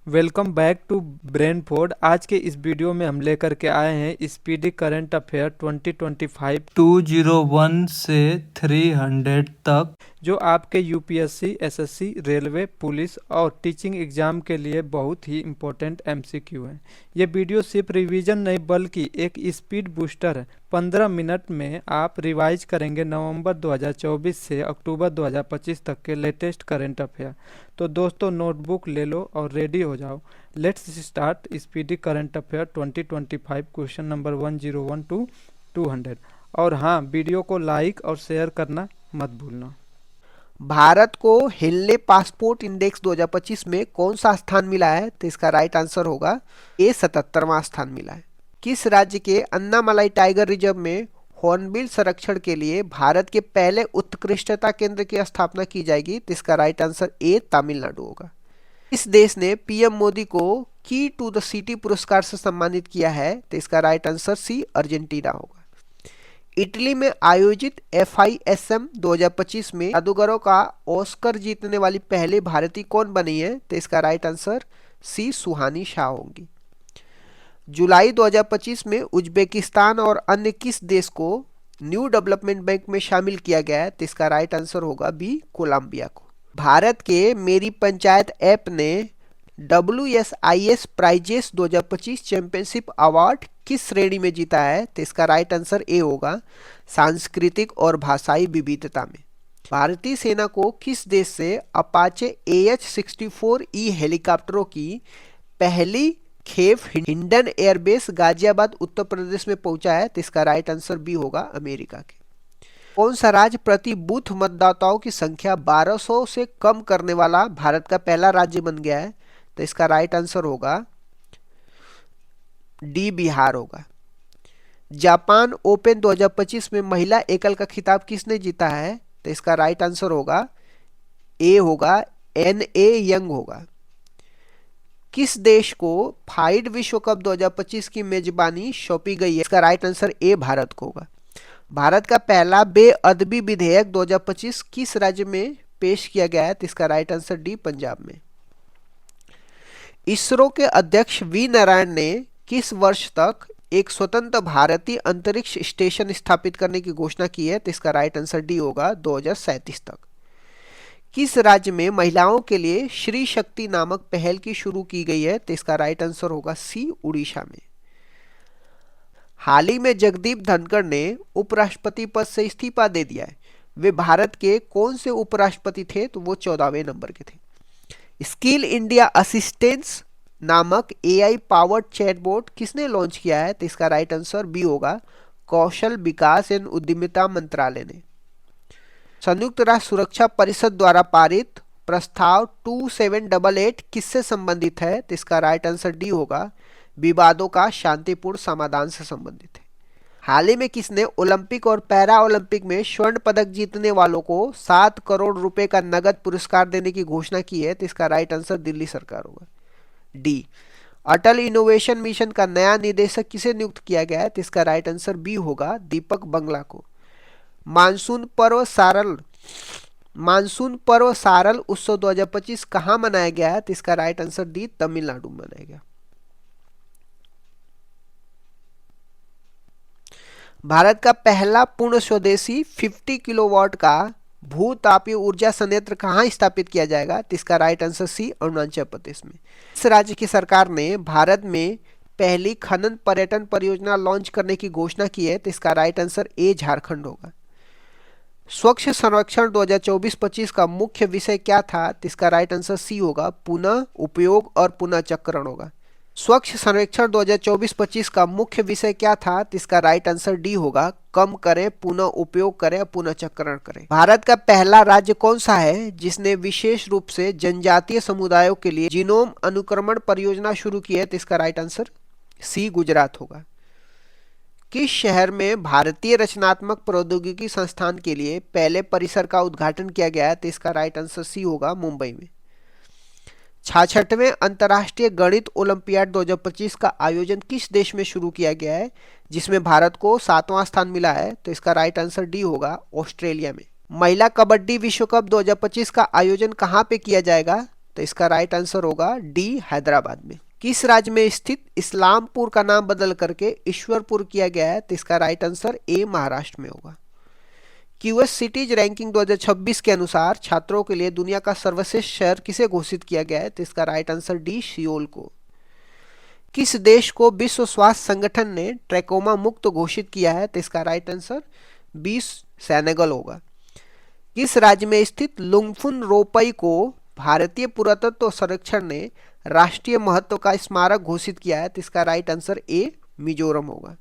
Welcome back to ब्रेनफोर्ड। आज के इस वीडियो में हम लेकर के आए हैं स्पीडी करंट अफेयर 2025 201 से 300 तक, जो आपके यूपीएससी, एसएससी, रेलवे, पुलिस और टीचिंग एग्जाम के लिए बहुत ही इम्पोर्टेंट एमसीक्यू है। ये वीडियो सिर्फ रिवीजन नहीं बल्कि एक स्पीड बूस्टर है। 15 मिनट में आप रिवाइज करेंगे नवंबर 2024 से अक्टूबर 2025 तक के लेटेस्ट करंट अफेयर। तो दोस्तों, नोटबुक ले लो और रेडी हो जाओ। Let's start speedy current affair 2025 question number 101 to 200। और हाँ, वीडियो को लाइक और शेयर करना मत भूलना। भारत को हेनले पासपोर्ट इंडेक्स 2025 में कौन सा स्थान मिला है? तो इसका राइट आंसर होगा ए 77वां स्थान मिला है। किस राज्य के अन्नामलाई टाइगर रिजर्व में हॉर्नबिल संरक्षण के लिए भारत के पहले उत्कृष्टता केंद्र की स्थापना की जाएगी? तो इसका राइट आंसर ए तमिलनाडु होगा। इस देश ने पीएम मोदी को की टू द सिटी पुरस्कार से सम्मानित किया है? तो इसका राइट आंसर सी अर्जेंटीना होगा। इटली में आयोजित FISM 2025 में जादूगरों का ऑस्कर जीतने वाली पहले भारतीय कौन बनी है? तो इसका राइट आंसर सी सुहानी शाह होंगी। जुलाई 2025 में उज्बेकिस्तान और अन्य किस देश को न्यू डेवलपमेंट बैंक में शामिल किया गया है? तो इसका राइट आंसर होगा बी कोलंबिया को। भारत के मेरी पंचायत ऐप ने WSIS प्राइजेस 2025 चैंपियनशिप अवार्ड किस श्रेणी में जीता है? तो इसका राइट आंसर ए होगा सांस्कृतिक और भाषाई विविधता में। भारतीय सेना को किस देश से अपाचे AH-64E हेलीकॉप्टरों की पहली खेप हिंडन एयरबेस गाजियाबाद उत्तर प्रदेश में पहुंचा है? तो इसका राइट आंसर बी होगा अमेरिका के। कौन सा राज्य प्रति बूथ मतदाताओं की संख्या 1200 से कम करने वाला भारत का पहला राज्य बन गया है? तो इसका राइट आंसर होगा डी बिहार होगा। जापान ओपन 2025 में महिला एकल का खिताब किसने जीता है? तो इसका राइट आंसर होगा ए होगा NA यंग होगा। किस देश को फाइड विश्व कप 2025 की मेजबानी सौंपी गई है? इसका राइट आंसर ए भारत को होगा। भारत का पहला बेअदबी विधेयक 2025 किस राज्य में पेश किया गया है? तो इसका राइट आंसर डी पंजाब में। इसरो के अध्यक्ष वी नारायण ने किस वर्ष तक एक स्वतंत्र भारतीय अंतरिक्ष स्टेशन स्थापित करने की घोषणा की है? तो इसका राइट आंसर डी होगा 2037 तक। किस राज्य में महिलाओं के लिए श्री शक्ति नामक पहल की शुरू की गई है? तो इसका राइट आंसर होगा सी उड़ीसा में। हाल ही में जगदीप धनखड़ ने उपराष्ट्रपति पद से इस्तीफा दे दिया है। वे भारत के कौन से उपराष्ट्रपति थे? तो वो 14वें नंबर के थे। स्किल इंडिया असिस्टेंस नामक AI पावर्ड चैटबॉट किसने लॉन्च किया है? तो इसका राइट आंसर बी होगा कौशल विकास एवं उद्यमिता मंत्रालय ने। संयुक्त राष्ट्र सुरक्षा परिषद द्वारा पारित प्रस्ताव 2788 किससे संबंधित है? तो इसका राइट आंसर डी होगा विवादों का शांतिपूर्ण समाधान से संबंधित है। हाल ही में किसने ओलंपिक और पैरा ओलंपिक में स्वर्ण पदक जीतने वालों को 7 करोड़ रुपए का नगद पुरस्कार देने की घोषणा की है? तो इसका राइट आंसर दिल्ली सरकार होगा। डी अटल इनोवेशन मिशन का नया निदेशक किसे नियुक्त किया गया है? तो इसका राइट आंसर बी होगा दीपक बंगला को। मानसून पर्व सारल उत्सव 2025 कहाँ मनाया गया है? तो इसका राइट आंसर डी तमिलनाडु में मनाया गया। भारत का पहला पूर्ण स्वदेशी 50 किलोवाट का भूतापीय ऊर्जा संयंत्र कहाँ स्थापित किया जाएगा? तो इसका राइट आंसर सी अरुणाचल प्रदेश में। इस राज्य की सरकार ने भारत में पहली खनन पर्यटन परियोजना लॉन्च करने की घोषणा की है? तो इसका राइट आंसर ए झारखंड होगा। स्वच्छ सर्वेक्षण 2024-25 का मुख्य विषय क्या था? तो इसका राइट आंसर सी होगा पुनः उपयोग और पुनः चक्रण होगा। स्वच्छ सर्वेक्षण 2024-25 का मुख्य विषय क्या था? तो इसका राइट आंसर डी होगा कम करें, पुनः उपयोग करें, पुनः चक्रण करें। भारत का पहला राज्य कौन सा है जिसने विशेष रूप से जनजातीय समुदायों के लिए जीनोम अनुक्रमण परियोजना शुरू की है? तो इसका राइट आंसर सी गुजरात होगा। किस शहर में भारतीय रचनात्मक प्रौद्योगिकी संस्थान के लिए पहले परिसर का उद्घाटन किया गया है? तो इसका राइट आंसर सी होगा मुंबई में। 66वें अंतर्राष्ट्रीय गणित ओलंपियाड 2025 का आयोजन किस देश में शुरू किया गया है जिसमें भारत को 7वां स्थान मिला है? तो इसका राइट आंसर डी होगा ऑस्ट्रेलिया में। महिला कबड्डी विश्व कप 2025 का आयोजन कहाँ पे किया जाएगा? तो इसका राइट आंसर होगा डी हैदराबाद में। किस राज्य में स्थित इस्लामपुर का नाम बदल करके ईश्वरपुर किया गया है? तो इसका राइट आंसर ए महाराष्ट्र में होगा। क्यूएस सिटीज रैंकिंग 2026 के अनुसार छात्रों के लिए दुनिया का सर्वश्रेष्ठ शहर किसे घोषित किया गया है? तो इसका राइट आंसर डी सियोल को। किस देश को विश्व स्वास्थ्य संगठन ने ट्रैकोमा मुक्त घोषित किया है? तो इसका राइट आंसर बी सेनेगल होगा। किस राज्य में स्थित लुंगफुन रोपई को भारतीय पुरातत्व सर्वेक्षण ने राष्ट्रीय महत्व का स्मारक घोषित किया है? तो इसका राइट आंसर ए मिजोरम होगा।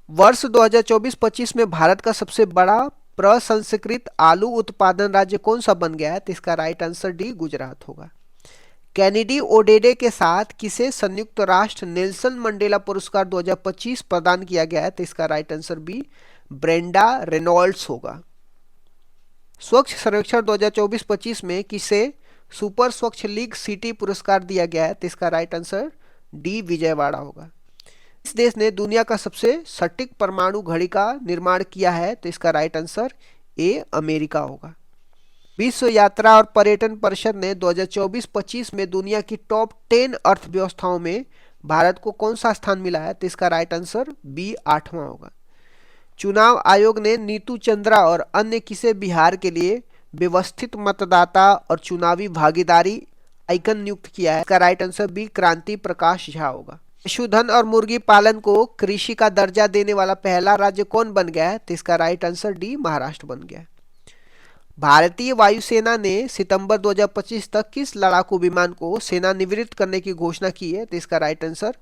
वर्ष 2024-25 में भारत का सबसे बड़ा प्रसंस्कृत आलू उत्पादन राज्य कौन सा बन गया है? तो इसका राइट आंसर डी गुजरात होगा। कैनेडी ओडेडे के साथ किसे संयुक्त राष्ट्र नेल्सन मंडेला पुरस्कार 2025 प्रदान किया गया है? तो इसका right answer B Brenda Reynolds होगा। स्वच्छ सर्वेक्षण 2024-25 में किसे सुपर स्वच्छ लीग सिटी पुरस्कार दिया गया है? तो इसका राइट आंसर डी विजयवाड़ा होगा। इस देश ने दुनिया का सबसे सटीक परमाणु घड़ी का निर्माण किया है? तो इसका राइट आंसर ए अमेरिका होगा। विश्व यात्रा और पर्यटन परिषद ने 2024-25 में दुनिया की टॉप 10 अर्थव्यवस्थाओं में भारत को कौन सा स्थान मिला है? तो इसका राइट आंसर बी 8वां होगा। चुनाव आयोग ने नीतू चंद्रा और अन्य किसे बिहार के लिए व्यवस्थित मतदाता और चुनावी भागीदारी आइकन नियुक्त किया है? इसका राइट आंसर बी क्रांति प्रकाश झा होगा। पशुधन और मुर्गी पालन को कृषि का दर्जा देने वाला पहला राज्य कौन बन गया है? तो इसका राइट आंसर डी महाराष्ट्र बन गया। भारतीय वायुसेना ने सितंबर 2025 तक किस लड़ाकू विमान को सेनानिवृत्त करने की घोषणा की है? तो इसका राइट आंसर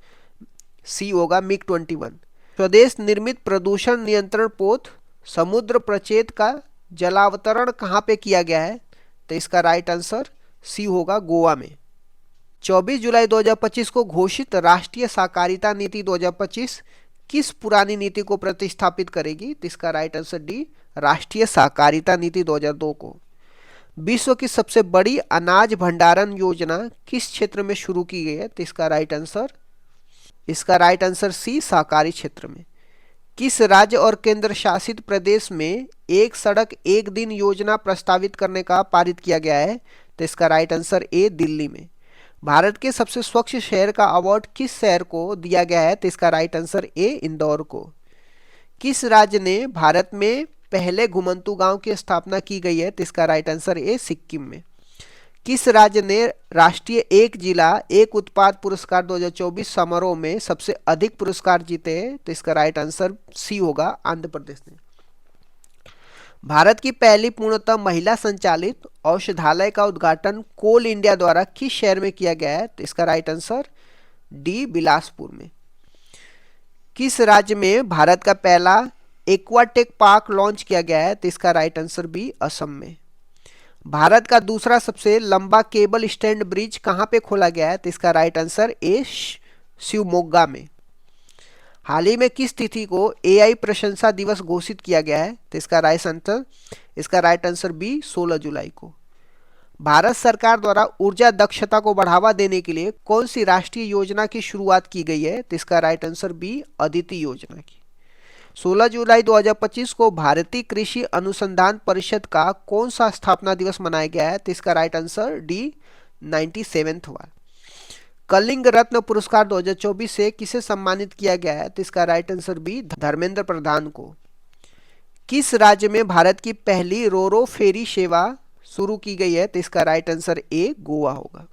सी होगा मिग 21। स्वदेश निर्मित प्रदूषण नियंत्रण पोत समुद्र प्रचेत का जलावतरण कहाँ पे किया गया है? तो इसका राइट आंसर सी होगा गोवा में। 24 जुलाई 2025 को घोषित राष्ट्रीय सहकारिता नीति 2025 किस पुरानी नीति को प्रतिस्थापित करेगी? तो इसका राइट आंसर डी राष्ट्रीय सहकारिता नीति 2002 को। विश्व की सबसे बड़ी अनाज भंडारण योजना किस क्षेत्र में शुरू की गई है? तो इसका राइट आंसर सी सहकारी क्षेत्र में। किस राज्य और केंद्र शासित प्रदेश में एक सड़क एक दिन योजना प्रस्तावित करने का पारित किया गया है? तो इसका राइट आंसर ए दिल्ली में। भारत के सबसे स्वच्छ शहर का अवार्ड किस शहर को दिया गया है? तो इसका राइट आंसर ए इंदौर को। किस राज्य ने भारत में पहले घुमंतू गांव की स्थापना की गई है? तो इसका राइट आंसर ए सिक्किम में। किस राज्य ने राष्ट्रीय एक जिला एक उत्पाद पुरस्कार 2024 समारोह में सबसे अधिक पुरस्कार जीते हैं? तो इसका राइट आंसर सी होगा आंध्र प्रदेश ने। भारत की पहली पूर्णतः महिला संचालित औषधालय का उद्घाटन कोल इंडिया द्वारा किस शहर में किया गया है? तो इसका राइट आंसर डी बिलासपुर में। किस राज्य में भारत का पहला एक्वाटेक पार्क लॉन्च किया गया है? तो इसका राइट आंसर बी असम में। भारत का दूसरा सबसे लंबा केबल स्टैंड ब्रिज कहां पे खोला गया है? तो इसका राइट आंसर ए शिवमोगा में। हाल ही में किस तिथि को एआई प्रशंसा दिवस घोषित किया गया है? तो इसका राइट आंसर बी 16 जुलाई को। भारत सरकार द्वारा ऊर्जा दक्षता को बढ़ावा देने के लिए कौन सी राष्ट्रीय योजना की शुरुआत की गई है? तो इसका राइट आंसर बी अदिति योजना की। 16 जुलाई 2025 को भारतीय कृषि अनुसंधान परिषद का कौन सा स्थापना दिवस मनाया गया है? तो इसका राइट आंसर डी 97वां हुआ। कलिंग रत्न पुरस्कार 2024 से किसे सम्मानित किया गया है? तो इसका right answer B Dharmendra Pradhan को। किस राज्य में भारत की पहली रोरो फेरी सेवा शुरू की गई है? तो इसका राइट आंसर ए गोवा होगा।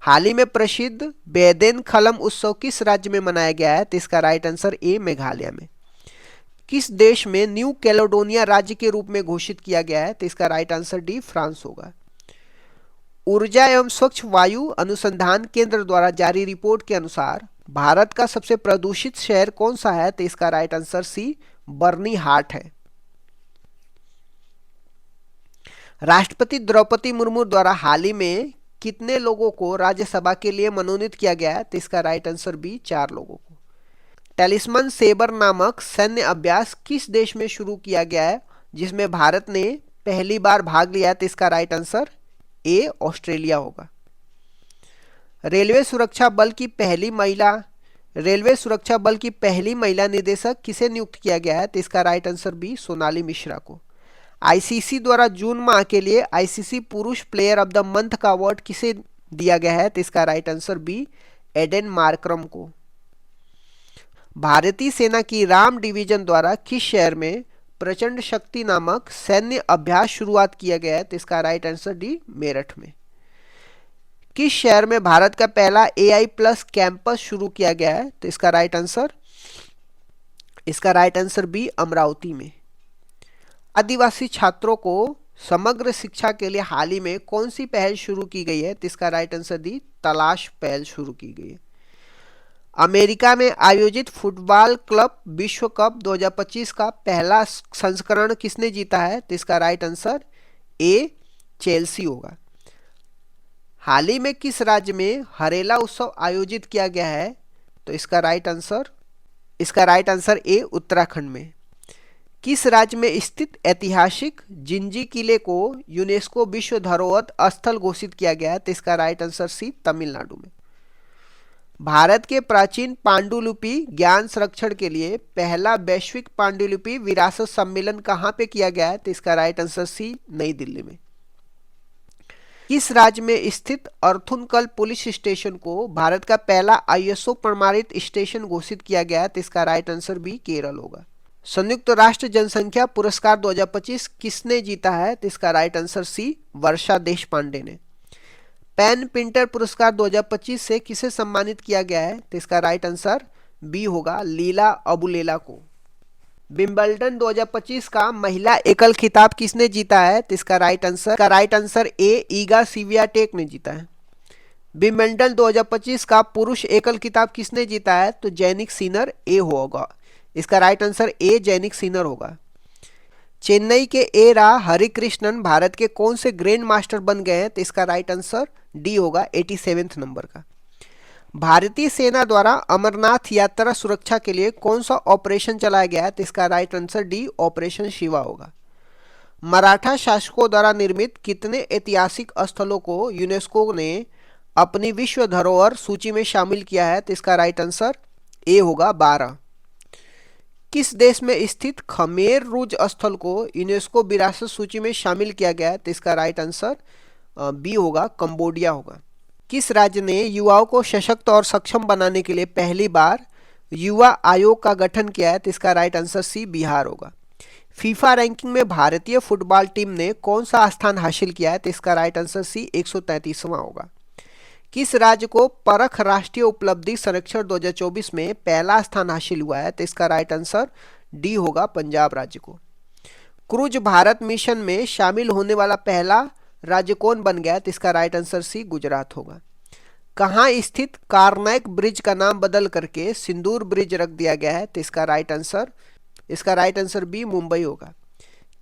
हाल ही में प्रसिद्ध बैदेन खलम उत्सव किस राज्य में मनाया गया है? तो इसका राइट आंसर ए मेघालय में। किस देश में न्यू कैलेडोनिया राज्य के रूप में घोषित किया गया है? तो इसका राइट आंसर डी फ्रांस होगा। ऊर्जा एवं स्वच्छ वायु अनुसंधान केंद्र द्वारा जारी रिपोर्ट के अनुसार भारत का सबसे प्रदूषित शहर कौन सा है? तो इसका राइट आंसर सी बर्नीहाट है। राष्ट्रपति द्रौपदी मुर्मू द्वारा हाल ही में कितने लोगों को राज्यसभा के लिए मनोनीत किया गया है? तो इसका राइट आंसर बी 4 लोगों को। टेलिस्मन सेबर नामक सैन्य अभ्यास किस देश में शुरू किया गया है जिसमें भारत ने पहली बार भाग लिया? तो इसका राइट आंसर ए ऑस्ट्रेलिया होगा। रेलवे सुरक्षा बल की पहली महिला निदेशक किसे नियुक्त किया गया है? तो इसका right answer B Sonali Mishra को। आईसीसी द्वारा जून माह के लिए आईसीसी पुरुष प्लेयर ऑफ द मंथ का अवार्ड किसे दिया गया है? तो इसका right answer B, Aiden Markram को। भारतीय सेना की राम डिवीजन द्वारा किस शहर में प्रचंड शक्ति नामक सैन्य अभ्यास शुरुआत किया गया है? तो इसका राइट आंसर डी, मेरठ में। किस शहर में भारत का पहला एआई प्लस कैंपस शुरू किया गया है? तो इसका राइट आंसर बी, अमरावती में। आदिवासी छात्रों को समग्र शिक्षा के लिए हाल ही में कौन सी पहल शुरू की गई है? तो इसका राइट आंसर दी, तलाश पहल शुरू की गई है। अमेरिका में आयोजित फुटबॉल क्लब विश्व कप 2025 का पहला संस्करण किसने जीता है? तो इसका राइट आंसर ए, चेल्सी होगा। हाल ही में किस राज्य में हरेला उत्सव आयोजित किया गया है? तो इसका राइट आंसर ए, उत्तराखंड में। किस राज्य में स्थित ऐतिहासिक जिंजी किले को यूनेस्को विश्व धरोहर स्थल घोषित किया गया है? तो इसका राइट आंसर सी, तमिलनाडु में। भारत के प्राचीन पांडुलिपि ज्ञान संरक्षण के लिए पहला वैश्विक पांडुलिपि विरासत सम्मेलन कहाँ पे किया गया है? तो इसका राइट आंसर सी, नई दिल्ली में। किस राज्य में स्थित अर्थुनकल पुलिस स्टेशन को भारत का पहला आईएसओ प्रमाणित स्टेशन घोषित किया गया है? तो इसका राइट आंसर बी, केरल होगा। संयुक्त राष्ट्र जनसंख्या पुरस्कार 2025 किसने जीता है? तो इसका right answer C, Varsha Deshpande ने। पेन पिंटर पुरस्कार 2025 से किसे सम्मानित किया गया है? तो इसका राइट आंसर बी होगा, लीला अबुलेला को। विंबलडन 2025 का महिला एकल खिताब किसने जीता है? तो इसका राइट आंसर ए, ईगा स्वियाटेक ने जीता है। विंबलडन 2025 का पुरुष एकल खिताब किसने जीता है? तो जैनिक सिनर ए होगा। इसका राइट आंसर ए, जैनिक सिनर होगा। चेन्नई के ए रा हरिकृष्णन भारत के कौन से ग्रैंड मास्टर बन गए हैं? तो इसका राइट आंसर डी होगा, 87वें नंबर का। भारतीय सेना द्वारा अमरनाथ यात्रा सुरक्षा के लिए कौन सा ऑपरेशन चलाया गया है? तो इसका right answer D, operation Shiva होगा। मराठा शासकों द्वारा निर्मित कितने ऐतिहासिक स्थलों को यूनेस्को ने अपनी विश्व धरोहर सूची में शामिल किया है? तो इसका राइट आंसर ए होगा, 12। किस देश में स्थित खमेर रुज स्थल को यूनेस्को विरासत सूची में शामिल किया गया है? तो इसका राइट आंसर बी होगा, कंबोडिया होगा। किस राज्य ने युवाओं को सशक्त और सक्षम बनाने के लिए पहली बार युवा आयोग का गठन किया है? तो इसका राइट आंसर सी, बिहार होगा। फीफा रैंकिंग में भारतीय फुटबॉल टीम ने कौन सा स्थान हासिल किया है? तो इसका राइट आंसर सी, 133वां होगा। किस राज्य को परख राष्ट्रीय उपलब्धि सर्वेक्षण 2024 में पहला स्थान हासिल हुआ है? तो इसका राइट आंसर डी होगा, पंजाब राज्य को। क्रूज भारत मिशन में शामिल होने वाला पहला राज्य कौन बन गया? तो इसका राइट आंसर सी, गुजरात होगा। कहाँ स्थित कार्नाक ब्रिज का नाम बदल करके सिंदूर ब्रिज रख दिया गया है? तो इसका राइट आंसर बी, मुंबई होगा।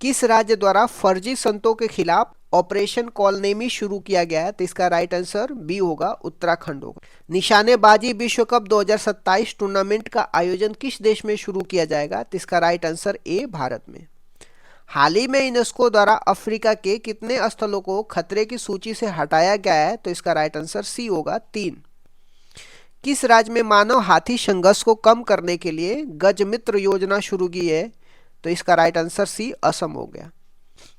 किस राज्य द्वारा फर्जी संतों के खिलाफ ऑपरेशन कॉलनेमी शुरू किया गया है? तो इसका राइट आंसर बी होगा, उत्तराखंड होगा। निशानेबाजी विश्व कप 2027 टूर्नामेंट का आयोजन किस देश में शुरू किया जाएगा? तो इसका राइट आंसर ए, भारत में। हाल ही में यूनेस्को द्वारा अफ्रीका के कितने स्थलों को खतरे की सूची से हटाया गया है? तो इसका राइट आंसर सी होगा, 3। किस राज्य में मानव हाथी संघर्ष को कम करने के लिए गजमित्र योजना शुरू की है? तो इसका राइट आंसर सी, असम हो गया।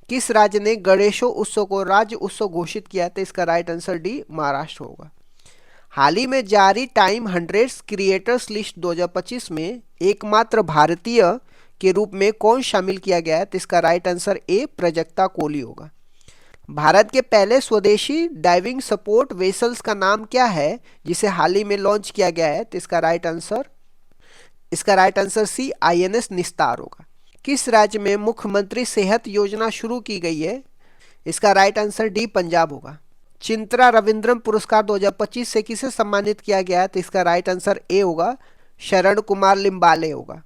किस राज्य ने गणेशों उत्सव को राज्य उत्सव घोषित किया है? तो इसका राइट आंसर डी, महाराष्ट्र होगा। हाल ही में जारी टाइम 100 क्रिएटर्स लिस्ट 2025 में एकमात्र भारतीय के रूप में कौन शामिल किया गया है? तो इसका राइट आंसर ए, प्रजक्ता कोहली होगा। भारत के पहले स्वदेशी डाइविंग सपोर्ट वेसल्स का नाम क्या है जिसे हाल ही में लॉन्च किया गया है? तो इसका राइट आंसर सी, INS निस्तार होगा। किस राज्य में मुख्यमंत्री सेहत योजना शुरू की गई है? इसका राइट आंसर डी, पंजाब होगा। चिंतरा रविंद्रम पुरस्कार 2025 से किसे सम्मानित किया गया है? तो इसका राइट आंसर ए होगा, शरण कुमार लिम्बाले होगा।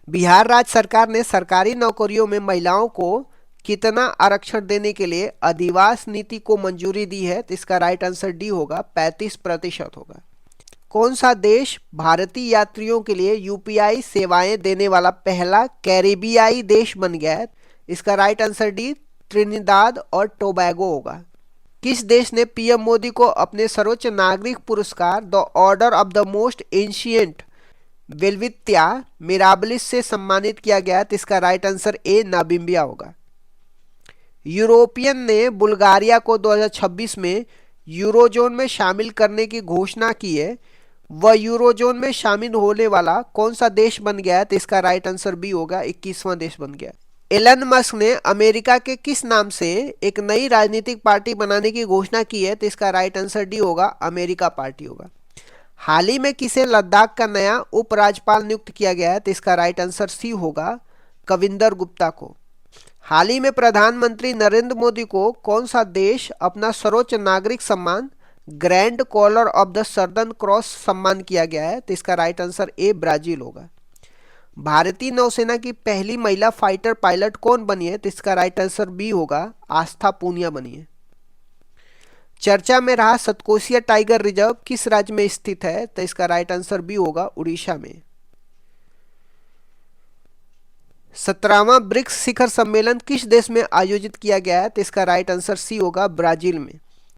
बिहार राज्य सरकार ने सरकारी नौकरियों में महिलाओं को कितना आरक्षण देने के लिए अधिवास नीति को मंजूरी दी है? तो इसका राइट आंसर डी होगा, 35% होगा। कौन सा देश भारतीय यात्रियों के लिए यूपीआई सेवाएं देने वाला पहला कैरिबियाई देश बन गया है? इसका राइट आंसर डी, त्रिनिदाद और टोबैगो होगा। किस देश ने पीएम मोदी को अपने सर्वोच्च नागरिक पुरस्कार the order of the most ancient Welwitschia mirabilis से सम्मानित किया गया? तो इसका राइट आंसर ए, नामिबिया होगा। यूरोपियन ने बुल्गारिया को 2026 में यूरोजोन में शामिल करने की घोषणा की है। वह यूरोजोन में शामिल होने वाला कौन सा देश बन गया है? तो इसका राइट आंसर बी होगा, 21वां देश बन गया। एलन मस्क ने अमेरिका के किस नाम से एक नई राजनीतिक पार्टी बनाने की घोषणा की है? तो इसका राइट आंसर डी होगा, अमेरिका पार्टी होगा। हाल ही में किसे लद्दाख का नया उपराज्यपाल नियुक्त किया गया है? तो इसका राइट आंसर सी होगा, कविंदर गुप्ता को। हाल ही में प्रधानमंत्री नरेंद्र मोदी को कौन सा देश अपना सर्वोच्च नागरिक सम्मान Grand Collar of the Southern Cross सम्मान किया गया है? तो इसका राइट आंसर ए, ब्राजील होगा। भारतीय नौसेना की पहली महिला फाइटर पायलट कौन बनी है? तो इसका राइट आंसर बी होगा, आस्था पूनिया बनी है। चर्चा में रहा सतकोसिया टाइगर रिजर्व किस राज्य में स्थित है? तो इसका राइट आंसर बी होगा, उड़ीसा में। 17वां ब्रिक्स शिखर सम्मेलन किस देश में आयोजित किया गया है? तो इसका राइट आंसर सी होगा, ब्राजील में।